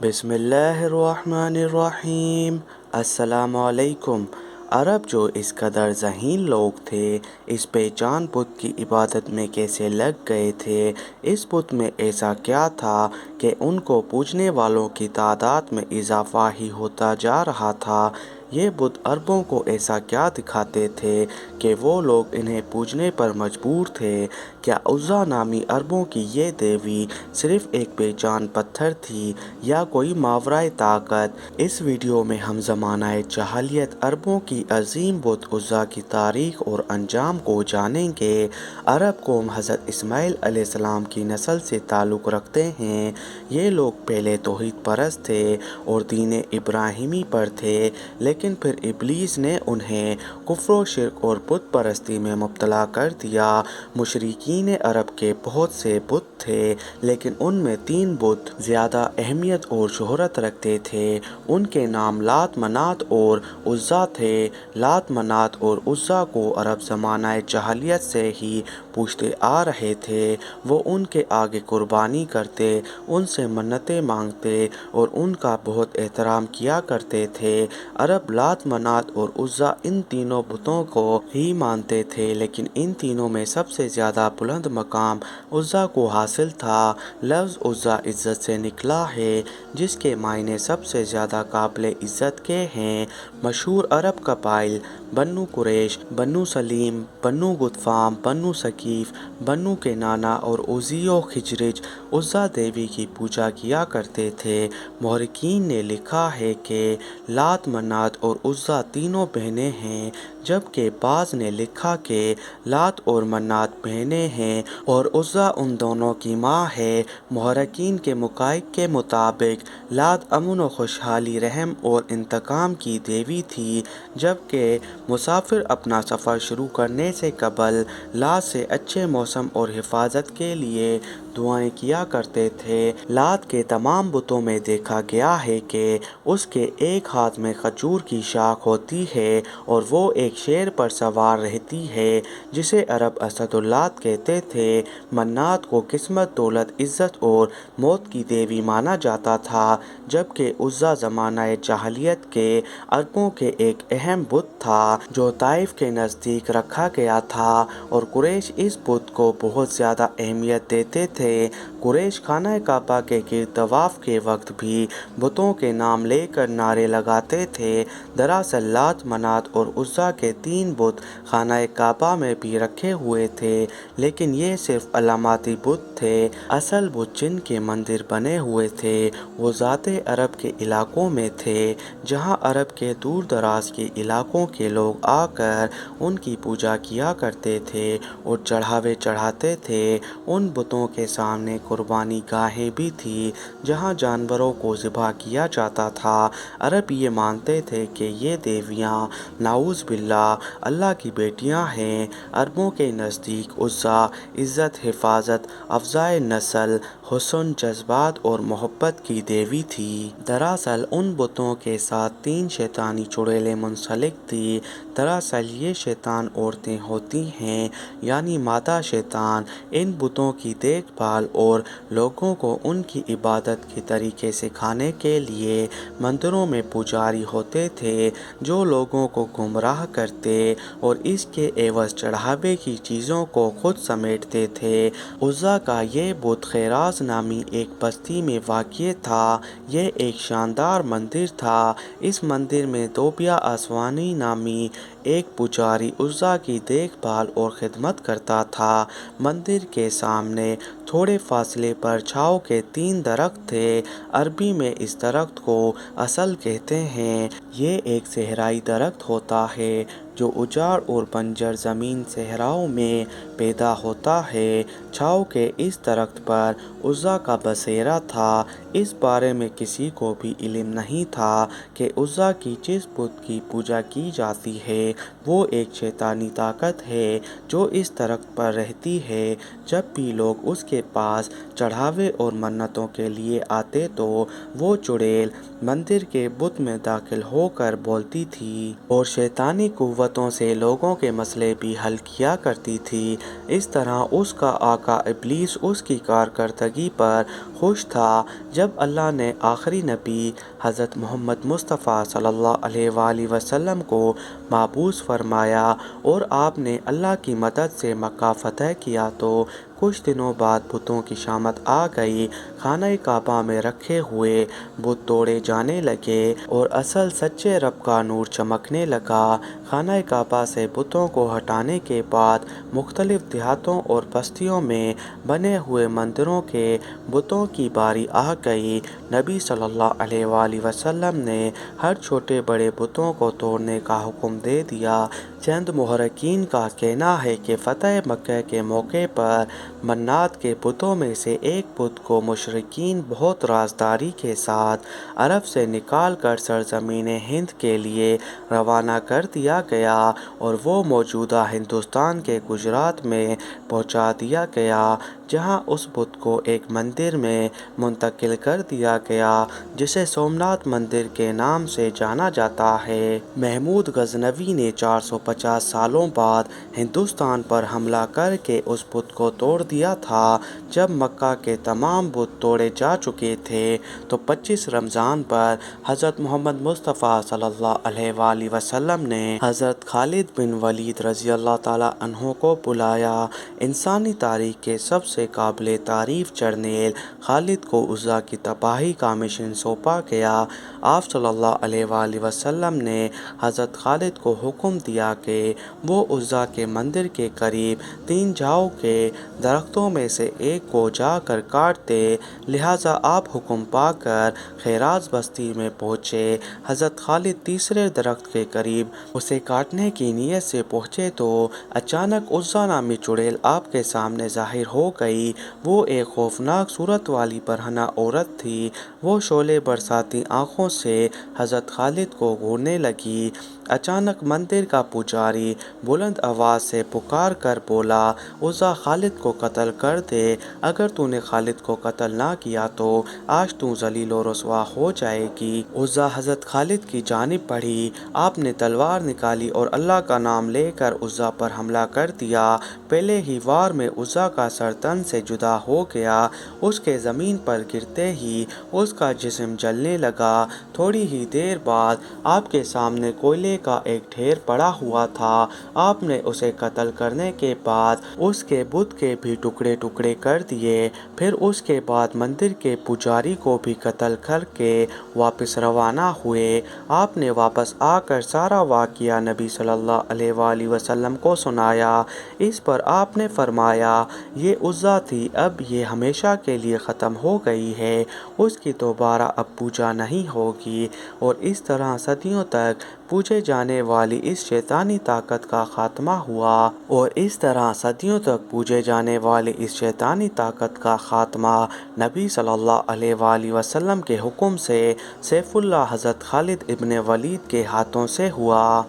بسم اللہ الرحمن الرحیم۔ السلام علیکم۔ عرب جو اس قدر ذہین لوگ تھے، اس بے جان بت کی عبادت میں کیسے لگ گئے تھے؟ اس بت میں ایسا کیا تھا کہ ان کو پوجنے والوں کی تعداد میں اضافہ ہی ہوتا جا رہا تھا؟ یہ بت عربوں کو ایسا کیا دکھاتے تھے کہ وہ لوگ انہیں پوجنے پر مجبور تھے؟ کیا عزا نامی عربوں کی یہ دیوی صرف ایک بے جان پتھر تھی یا کوئی ماورائے طاقت؟ اس ویڈیو میں ہم زمانہ جاہلیت عربوں کی عظیم بت عزا کی تاریخ اور انجام کو جانیں گے۔ عرب قوم حضرت اسماعیل علیہ السلام کی نسل سے تعلق رکھتے ہیں۔ یہ لوگ پہلے توحید پرست تھے اور دین ابراہیمی پر تھے، لیکن پھر ابلیس نے انہیں کفر و شرک اور بت پرستی میں مبتلا کر دیا۔ مشرکین عرب کے بہت سے بت تھے، لیکن ان میں 3 بت زیادہ اہمیت اور شہرت رکھتے تھے۔ ان کے نام لات، منات اور عزا تھے۔ لات، منات اور عزا کو عرب زمانہ جاہلیت سے ہی پوجتے آ رہے تھے۔ وہ ان کے آگے قربانی کرتے، ان سے منتیں مانگتے اور ان کا بہت احترام کیا کرتے تھے۔ عرب لات، منات اور عزا ان تینوں بتوں کو ہی مانتے تھے، لیکن ان تینوں میں سب سے زیادہ بلند مقام عزا کو حاصل تھا۔ لفظ عزا عزت سے نکلا ہے، جس کے معنی سب سے زیادہ قابل عزت کے ہیں۔ مشہور عرب قبائل بنو قریش، بنو سلیم، بنو غطفان، بنو ثقیف، بنو کنانہ اور اوزی و خزرج عزا دیوی کی پوجا کیا کرتے تھے۔ مورخین نے لکھا ہے کہ لات، منات اور عزا تینوں بہنیں ہیں، جبکہ بعض نے لکھا کہ لات اور منات بہنیں ہیں اور عزا ان دونوں کی ماں ہے۔ مورخین کے حقائق کے مطابق لات امن و خوشحالی، رحم اور انتقام کی دیوی تھی، جبکہ مسافر اپنا سفر شروع کرنے سے قبل لات سے اچھے موسم اور حفاظت کے لیے دعائیں کیا کرتے تھے۔ لات کے تمام بتوں میں دیکھا گیا ہے کہ اس کے ایک ہاتھ میں کھجور کی شاخ ہوتی ہے اور وہ ایک شیر پر سوار رہتی ہے، جسے عرب اسد اللات کہتے تھے۔ منات کو قسمت، دولت، عزت اور موت کی دیوی مانا جاتا تھا، جبکہ عزا زمانہ جاہلیت کے عربوں کے ایک اہم بت تھا جو طائف کے نزدیک رکھا گیا تھا، اور قریش اس بت کو بہت زیادہ اہمیت دیتے تھے۔ قریش خانہ کعبہ کے گرد طواف کے وقت بھی بتوں کے نام لے کر نعرے لگاتے تھے۔ دراصل لات، منات اور عزا کے 3 بت خانہ کعبہ میں بھی رکھے ہوئے تھے، لیکن یہ صرف علامتی بت تھے۔ اصل بت جن کے مندر بنے ہوئے تھے وہ ذات عرب کے علاقوں میں تھے، جہاں عرب کے دور دراز کے علاقوں کے لوگ آ کر ان کی پوجا کیا کرتے تھے اور چڑھاوے چڑھاتے تھے۔ ان بتوں کے سامنے قربانی گاہیں بھی تھیں، جہاں جانوروں کو ذبح کیا جاتا تھا۔ عرب یہ مانتے تھے کہ یہ دیویاں نعوذ باللہ اللہ کی بیٹیاں ہیں۔ عربوں کے نزدیک عزا عزت، حفاظت، افزائے نسل، حسن، جذبات اور محبت کی دیوی تھی۔ دراصل ان بتوں کے ساتھ 3 شیطانی چڑیلیں منسلک تھیں۔ دراصل یہ شیطان عورتیں ہوتی ہیں، یعنی مادہ شیطان۔ ان بتوں کی دیکھ بھال اور لوگوں کو ان کی عبادت کے طریقے سکھانے کے لیے مندروں میں پجاری ہوتے تھے، جو لوگوں کو گمراہ کرتے اور اس کے عوض چڑھاوے کی چیزوں کو خود سمیٹتے تھے۔ عزا کا یہ بت خیراز نامی ایک بستی میں واقع تھا۔ یہ ایک شاندار مندر تھا۔ اس مندر میں توبیہ اسوانی نامی ایک پجاری عزا کی دیکھ بھال اور خدمت کرتا تھا۔ مندر کے سامنے تھوڑے فاصلے پر چھاؤں کے 3 درخت تھے۔ عربی میں اس درخت کو اصل کہتے ہیں۔ یہ ایک صحرائی درخت ہوتا ہے جو اجاڑ اور بنجر زمین صحراؤں میں پیدا ہوتا ہے۔ چھاؤں کے اس درخت پر عزا کا بسیرا تھا۔ اس بارے میں کسی کو بھی علم نہیں تھا کہ عزا کی جس بت کی پوجا کی جاتی ہے وہ ایک شیطانی طاقت ہے جو اس درخت پر رہتی ہے۔ جب بھی لوگ اس کے پاس چڑھاوے اور منتوں کے لیے آتے تو وہ چڑیل مندر کے بت میں داخل ہو کر بولتی تھی اور شیطانی قوتوں سے لوگوں کے مسئلے بھی حل کیا کرتی تھی۔ اس طرح اس کا آگ کا ابلیس اس کی کارکردگی پر خوش تھا۔ جب اللہ نے آخری نبی حضرت محمد مصطفیٰ صلی اللہ علیہ وآلہ وسلم کو مبعوث فرمایا اور آپ نے اللہ کی مدد سے مکہ فتح کیا تو کچھ دنوں بعد بتوں کی شامت آ گئی۔ خانہ کعبہ میں رکھے ہوئے بت توڑے جانے لگے اور اصل سچے رب کا نور چمکنے لگا۔ خانہ کعبہ سے بتوں کو ہٹانے کے بعد مختلف دیہاتوں اور بستیوں میں بنے ہوئے مندروں کے بتوں کی باری آ گئی۔ نبی صلی اللہ علیہ وآلہ وسلم نے ہر چھوٹے بڑے بتوں کو توڑنے کا حکم دے دیا۔ چند محققین کا کہنا ہے کہ فتح مکہ کے موقع پر منات کے بتوں میں سے ایک بت کو مشرکین بہت رازداری کے ساتھ عرب سے نکال کر سرزمین ہند کے لیے روانہ کر دیا گیا اور وہ موجودہ ہندوستان کے گجرات میں پہنچا دیا گیا، جہاں اس بت کو ایک مندر میں منتقل کر دیا گیا جسے سومناتھ مندر کے نام سے جانا جاتا ہے۔ محمود غزنوی نے 450 سالوں بعد ہندوستان پر حملہ کر کے اس بت کو توڑ دیا تھا۔ جب مکہ کے تمام بت توڑے جا چکے تھے تو 25 رمضان پر حضرت محمد مصطفیٰ صلی اللہ علیہ وآلہ وسلم نے حضرت خالد بن ولید رضی اللہ تعالیٰ عنہ کو بلایا۔ انسانی تاریخ کے سب سے قابل تعریف جرنیل خالد کو عزا کی تباہی کا مشن سونپا گیا۔ آپ صلی اللہ علیہ وآلہ وسلم نے حضرت خالد کو حکم دیا کہ وہ عزا کے مندر کے قریب 3 جاؤ کے درختوں میں سے ایک کو جا کر کاٹ دے، لہٰذا آپ حکم پا کر خیراز بستی میں پہنچے۔ حضرت خالد تیسرے درخت کے قریب اسے کاٹنے کی نیت سے پہنچے تو اچانک عزا نامی چڑیل آپ کے سامنے ظاہر ہو گئی۔ وہ ایک خوفناک صورت والی برہنہ عورت تھی۔ وہ شعلے برساتی آنکھوں سے حضرت خالد کو گھورنے لگی۔ اچانک مندر کا پجاری بلند آواز سے پکار کر بولا، عزا خالد کو قتل کر دے، اگر تو نے خالد کو قتل نہ کیا تو آج تو ذلیل و رسوا ہو جائے گی۔ عزا حضرت خالد کی جانب بڑھی، آپ نے تلوار نکالی اور اللہ کا نام لے کر عزا پر حملہ کر دیا۔ پہلے ہی وار میں عزا کا سر تن سے جدا ہو گیا۔ اس کے زمین پر گرتے ہی اس کا جسم جلنے لگا۔ تھوڑی ہی دیر بعد آپ کے سامنے کوئلے کا ایک ڈھیر پڑا ہوا تھا۔ آپ نے اسے قتل کرنے کے بعد اس کے بت کے بھی ٹکڑے ٹکڑے کر دیے، پھر اس کے بعد مندر کے پجاری کو بھی قتل کر کے واپس روانہ ہوئے۔ آپ نے واپس آ کر سارا واقعہ نبی صلی اللہ علیہ وآلہ وسلم کو سنایا۔ اس پر آپ نے فرمایا، یہ عزا تھی، اب یہ ہمیشہ کے لیے ختم ہو گئی ہے، اس کی دوبارہ اب پوجا نہیں ہوگی، اور اس طرح صدیوں تک پوجے جانے والی اس شیطانی طاقت کا خاتمہ ہوا۔ اور اس طرح صدیوں تک پوجے جانے والی اس شیطانی طاقت کا خاتمہ نبی صلی اللہ علیہ وآلہ وسلم کے حکم سے سیف اللہ حضرت خالد ابن ولید کے ہاتھوں سے ہوا۔